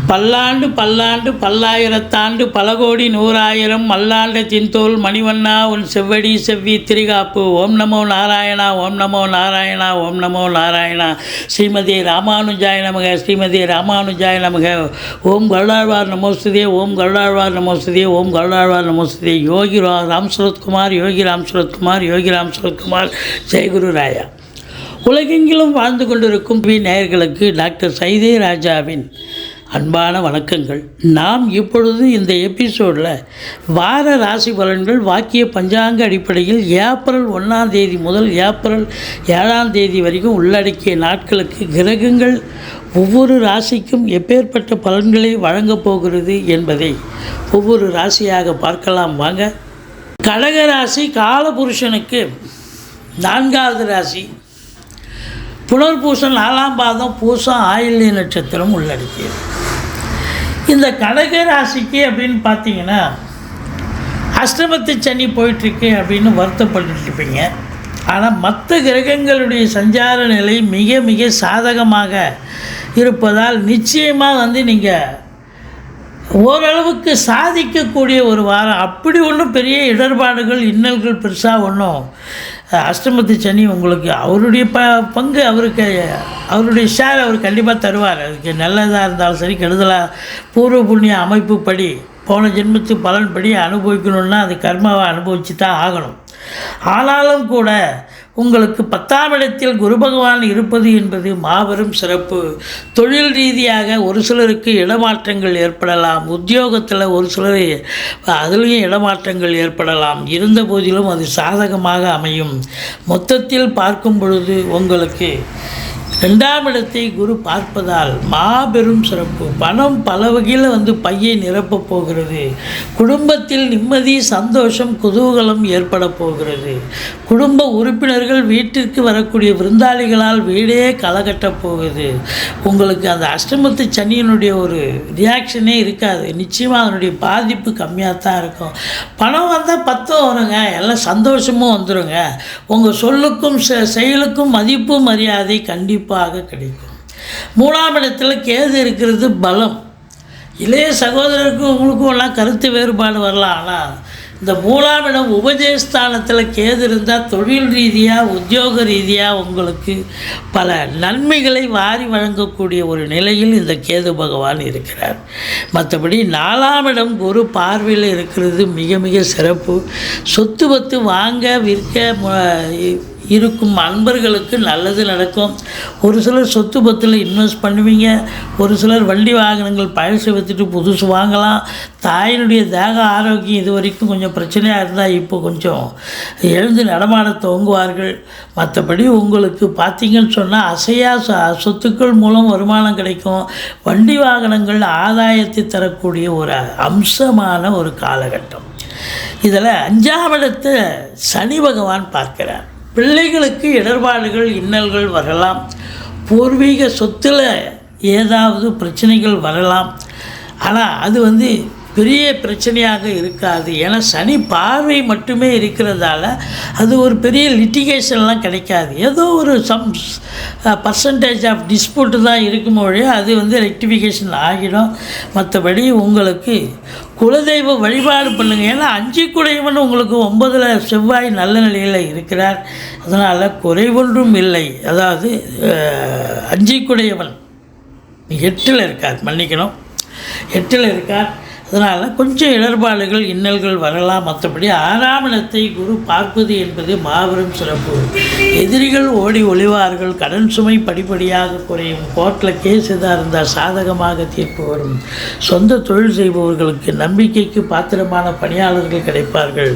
பல்லாண்டு பல்லாண்டு பல்லாயிரத்தாண்டு பல கோடி நூறாயிரம் மல்லாண்ட தின்தோல் மணிவண்ணா உன் செவ்வடி செவ்வி திரிகாப்பு. ஓம் நமோ நாராயணா, ஓம் நமோ நாராயணா, ஓம் நமோ நாராயணா. ஸ்ரீமதி ராமானுஜாய நமக, ஸ்ரீமதி ராமானுஜாய நமக. ஓம் கருடாழ்வார் நமோஸ்துதே, ஓம் கருடாழ்வார் நமோஸ்துதே, ஓம் கருடாழ்வார் நமோஸ்துதே. யோகி ராம் சுரத்குமார், யோகி ராம் சுரத்குமார், யோகி ராம் சுரத்குமார். ஜெயகுரு ராயா. உலகெங்கிலும் வாழ்ந்து கொண்டிருக்கும் நேயர்களுக்கு டாக்டர் சைதே ராஜாவின் அன்பான வணக்கங்கள். நாம் இப்பொழுது இந்த எபிசோடில் வார ராசி பலன்கள் வாக்கிய பஞ்சாங்க அடிப்படையில் ஏப்ரல் 1ஆம் தேதி முதல் ஏப்ரல் 7ஆம் தேதி வரைக்கும் உள்ளடக்கிய நாட்களுக்கு கிரகங்கள் ஒவ்வொரு ராசிக்கும் எப்பேற்பட்ட பலன்களை வழங்கப் போகிறது என்பதை ஒவ்வொரு ராசியாக பார்க்கலாம் வாங்க. கடக ராசி காலபுருஷனுக்கு 4வது ராசி. புனர்பூசம் 4ஆம் பாதம், பூசம் ஆயில்ய நட்சத்திரம் உள்ளடக்கியது. இந்த கடக ராசிக்கு அப்படின்னு பார்த்தீங்கன்னா அஷ்டமத்து சனி போயிட்டுருக்கு அப்படின்னு வருத்தப்பட்டுருப்பீங்க. ஆனால் மற்ற கிரகங்களுடைய சஞ்சார நிலை மிக மிக சாதகமாக இருப்பதால் நிச்சயமாக நீங்கள் ஓரளவுக்கு சாதிக்கக்கூடிய ஒரு வாரம். அப்படி ஒன்றும் பெரிய இடர்பாடுகள் இன்னல்கள் பெருசாக ஒன்றும் அஷ்டமத்து சனி உங்களுக்கு அவருடைய பங்கு அவருடைய ஷேர் அவர் கண்டிப்பாக தருவார். அதுக்கு நல்லதாக இருந்தாலும் சரி, கெடுதலாக பூர்வ புண்ணிய அமைப்பு படி போன ஜென்மத்து பலன்படி அனுபவிக்கணுன்னா அது கர்மாவை அனுபவித்து தான் ஆகணும். ஆனாலும் கூட உங்களுக்கு 10ஆம் இடத்தில் குரு பகவான் இருப்பது என்பது மாபெரும் சிறப்பு. தொழில் ரீதியாக ஒரு சிலருக்கு இடமாற்றங்கள் ஏற்படலாம், உத்தியோகத்தில் ஒரு சிலர் அதுலேயும் இடமாற்றங்கள் ஏற்படலாம். இருந்த போதிலும் அது சாதகமாக அமையும். மொத்தத்தில் பார்க்கும் பொழுது உங்களுக்கு 2ஆம் இடத்தை குரு பார்ப்பதால் மாபெரும் சிறப்பு. பணம் பல வகையில் பையை நிரப்பப் போகிறது. குடும்பத்தில் நிம்மதி, சந்தோஷம், குதூகலம் ஏற்பட போகிறது. குடும்ப உறுப்பினர்கள் வீட்டிற்கு வரக்கூடிய விருந்தாளிகளால் வீடே களகட்டப் போகுது. உங்களுக்கு அந்த அஷ்டமத்து சனியினுடைய ஒரு ரியாக்ஷனே இருக்காது. நிச்சயமாக அதனுடைய பாதிப்பு கம்மியாக தான் இருக்கும். பணம் வந்தால் 10 வருங்க, எல்லாம் சந்தோஷமும் வந்துடுங்க. உங்கள் சொல்லுக்கும் செயலுக்கும் மதிப்பு மரியாதை கண்டிப்பாக கிடைக்கும். 3ஆம் இடத்துல கேது இருக்கிறது பலம். இளைய சகோதரருக்கும் உங்களுக்கும் எல்லாம் கருத்து வேறுபாடு வரலாம். ஆனால் இந்த 3ஆம் இடம் உபஜயஸ்தானத்தில் கேது இருந்தால் தொழில் ரீதியாக உத்தியோக ரீதியாக உங்களுக்கு பல நன்மைகளை வாரி வழங்கக்கூடிய ஒரு நிலையில் இந்த கேது பகவான் இருக்கிறார். மற்றபடி 4ஆம் இடம் குரு பார்வையில் இருக்கிறது மிக மிக சிறப்பு. சொத்து பத்து வாங்க விற்க இருக்கும் அன்பர்களுக்கு நல்லது நடக்கும். ஒரு சிலர் சொத்து பத்தில் இன்வெஸ்ட் பண்ணுவீங்க. ஒரு சிலர் வண்டி வாகனங்கள் பழசு விற்றுட்டு புதுசு வாங்கலாம். தாயினுடைய தேக ஆரோக்கியம் இது வரைக்கும் கொஞ்சம் பிரச்சனையாக இருந்தால் இப்போ கொஞ்சம் எழுந்து நடமாட துவங்குவார்கள். மற்றபடி உங்களுக்கு பார்த்திங்கன்னு சொன்னால் அசையா சொத்துக்கள் மூலம் வருமானம் கிடைக்கும். வண்டி வாகனங்கள் ஆதாயத்தை தரக்கூடிய ஒரு அம்சமான ஒரு காலகட்டம். இதில் 5ஆம் இடத்தை சனி பகவான் பார்க்கிறார். பிள்ளைகளுக்கு இடர்பாடுகள் இன்னல்கள் வரலாம். பூர்வீக சொத்தில் ஏதாவது பிரச்சனைகள் வரலாம். ஆனால் அது பெரிய பிரச்சனையாக இருக்காது. ஏன்னா சனி பார்வை மட்டுமே இருக்கிறதால அது ஒரு பெரிய லிட்டிகேஷன்லாம் கிடைக்காது. ஏதோ ஒரு பர்சன்டேஜ் ஆஃப் டிஸ்பியூட்டு தான் இருக்கும்போது அது ரெக்டிஃபிகேஷன் ஆகிடும். மற்றபடி உங்களுக்கு குலதெய்வ வழிபாடு பண்ணுங்கள். ஏன்னா 5 குடையவன் உங்களுக்கு 9ல் செவ்வாய் நல்ல நிலையில் இருக்கிறார். அதனால் குறைவொன்றும் இல்லை. அதாவது 5 குடையவன் 8ல் இருக்கார், மன்னிக்கணும், 8ல் இருக்கார். அதனால் கொஞ்சம் இடர்பாடுகள் இன்னல்கள் வரலாம். மற்றபடி 6ஆம் இடத்தை குரு பார்ப்பது என்பது மாபெரும் சிறப்பு. எதிரிகள் ஓடி ஒளிவார்கள். கடன் சுமை படிப்படியாக குறையும். கோர்ட்டில் கேஸ் எதாக இருந்தால் சாதகமாக தீர்ப்பு வரும். சொந்த தொழில் செய்பவர்களுக்கு நம்பிக்கைக்கு பாத்திரமான பணியாளர்கள் கிடைப்பார்கள்.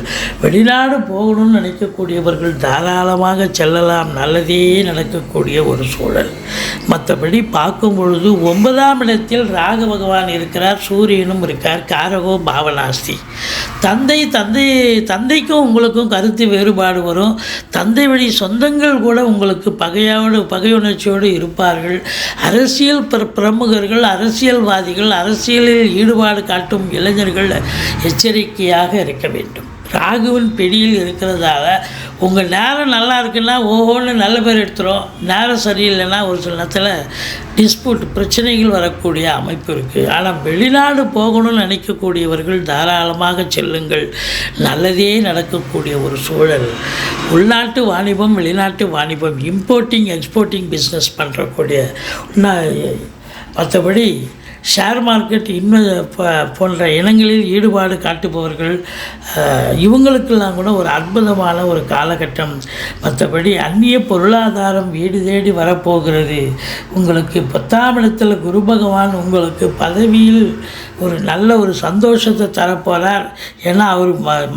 வெளிநாடு போகணும்னு நினைக்கக்கூடியவர்கள் தாராளமாக செல்லலாம். நல்லதே நடக்கக்கூடிய ஒரு சூழல். மற்றபடி பார்க்கும் பொழுது 9ஆம் இடத்தில் ராகு பகவான் இருக்கிறார், சூரியனும் இருக்கார். காரகோ பாவனாஸ்தி. தந்தைக்கும் உங்களுக்கும் கருத்து வேறுபாடு வரும். தந்தை வழி சொந்தங்கள் கூட உங்களுக்கு பகையுணர்ச்சியோடு இருப்பார்கள். அரசியல் பிரமுகர்கள், அரசியல்வாதிகள், அரசியலில் ஈடுபாடு காட்டும் இளைஞர்கள் எச்சரிக்கையாக இருக்க வேண்டும். ராகுவின் பிடியில் இருக்கிறதால உங்கள் நேரம் நல்லா இருக்குன்னா ஓஹோன்னு நல்ல பேர் எடுத்துரும், நேரம் சரியில்லைன்னா ஒரு சில நேரத்தில் டிஸ்பியூட் பிரச்சனைகள் வரக்கூடிய அமைப்பு இருக்குது. ஆனால் வெளிநாடு போகணும்னு நினைக்கக்கூடியவர்கள் தாராளமாக செல்லுங்கள், நல்லதே நடக்கக்கூடிய ஒரு சூழல். உள்நாட்டு வாணிபம், வெளிநாட்டு வாணிபம், இம்போர்ட்டிங் எக்ஸ்போர்ட்டிங் பிஸ்னஸ் பண்ணுறக்கூடிய மற்றபடி ஷேர் மார்க்கெட் இன்னும் போன்ற இனங்களில் ஈடுபாடு காட்டுபவர்கள் இவங்களுக்கெல்லாம் கூட ஒரு அற்புதமான ஒரு காலகட்டம். மற்றபடி அந்நிய பொருளாதாரம் வீடு தேடி வரப்போகிறது. உங்களுக்கு 10ஆம் இடத்துல குரு பகவான் உங்களுக்கு பதவியில் ஒரு நல்ல ஒரு சந்தோஷத்தை தரப்போகிறார். ஏன்னா அவர்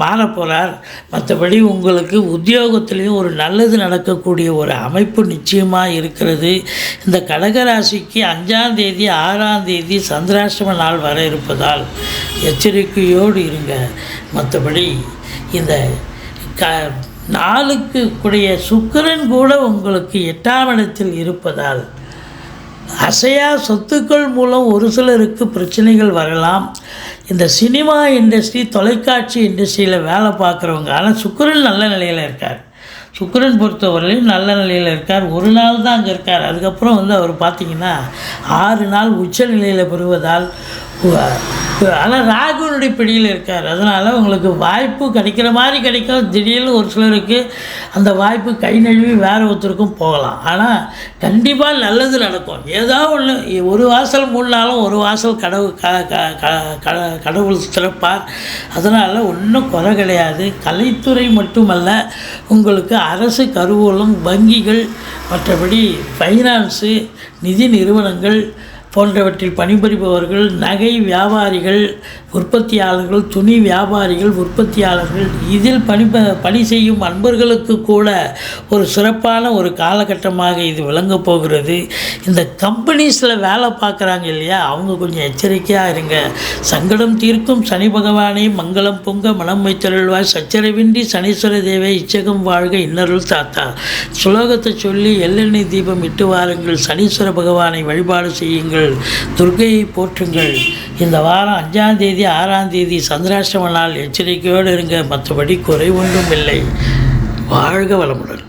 மாறப்போகிறார். மற்றபடி உங்களுக்கு உத்தியோகத்திலையும் ஒரு நல்லது நடக்கக்கூடிய ஒரு அமைப்பு நிச்சயமாக இருக்கிறது. இந்த கடகராசிக்கு 5ஆம் தேதி 6ஆம் தேதி சந்திராஷ்டம நாள் வர இருப்பதால் எச்சரிக்கையோடு இருங்க. மற்றபடி இந்த நாளுக்கு கூடிய சுக்கிரன் கூட உங்களுக்கு 8ஆம் இடத்தில் இருப்பதால் அசையா சொத்துக்கள் மூலம் ஒரு சிலருக்கு பிரச்சனைகள் வரலாம். இந்த சினிமா இண்டஸ்ட்ரி, தொலைக்காட்சி இண்டஸ்ட்ரியில் வேலை பார்க்குறவங்க, ஆனால் சுக்கிரன் நல்ல நிலையில் இருக்கார். சுக்கிரன் பொறுத்தவரையிலும் நல்ல நிலையில் இருக்கார். ஒரு நாள் தான் அங்கே இருக்கார். அதுக்கப்புறம் அவர் பார்த்திங்கன்னா 6 நாள் உச்ச நிலையில் பெறுவதால், ஆனால் ராகுனுடைய பிடியில் இருக்கார். அதனால் உங்களுக்கு வாய்ப்பு கிடைக்கிற மாதிரி கிடைக்கும். திடீர்னு ஒரு சிலருக்கு அந்த வாய்ப்பு கை நழுவி வேறு ஒருத்தருக்கும் போகலாம். ஆனால் கண்டிப்பாக நல்லது நடக்கும். ஏதாவது ஒன்று, ஒரு வாசல் மூடினாலும் ஒரு வாசல் கடவுள் திறப்பார். அதனால் ஒன்றும் குறை கிடையாது. கலைத்துறை மட்டுமல்ல, உங்களுக்கு அரசு கருவூலம், வங்கிகள், மற்றபடி ஃபைனான்ஸு, நிதி நிறுவனங்கள் போன்றவற்றில் பணிபுரிபவர்கள், நகை வியாபாரிகள், உற்பத்தியாளர்கள், துணி வியாபாரிகள், உற்பத்தியாளர்கள், இதில் பணி செய்யும் அன்பர்களுக்கு கூட ஒரு சிறப்பான ஒரு காலகட்டமாக இது விளங்கப் போகிறது. இந்த கம்பெனிஸில் வேலை பார்க்குறாங்க இல்லையா, அவங்க கொஞ்சம் எச்சரிக்கையாக இருங்க. சங்கடம் தீர்க்கும் சனி பகவானே மங்களம் பொங்க மனம் வைத்தருள்வாய், சச்சரவின்றி சனீஸ்வர தேவை இச்சகம் வாழ்க இன்னருள் தாத்தா. சுலோகத்தை சொல்லி எள்ளெண்ணெய் தீபம் இட்டு வாருங்கள். சனீஸ்வர பகவானை வழிபாடு செய்யுங்கள், துர்க்கையை போற்றுங்கள். இந்த வாரம் 5ஆம் தேதி 6ஆம் தேதி சந்திராஷ்டம நாள். எச்சரிக்கையோடு இருங்க. மற்றபடி குறை ஒன்றும் இல்லை. வாழ்க வளமுடன்.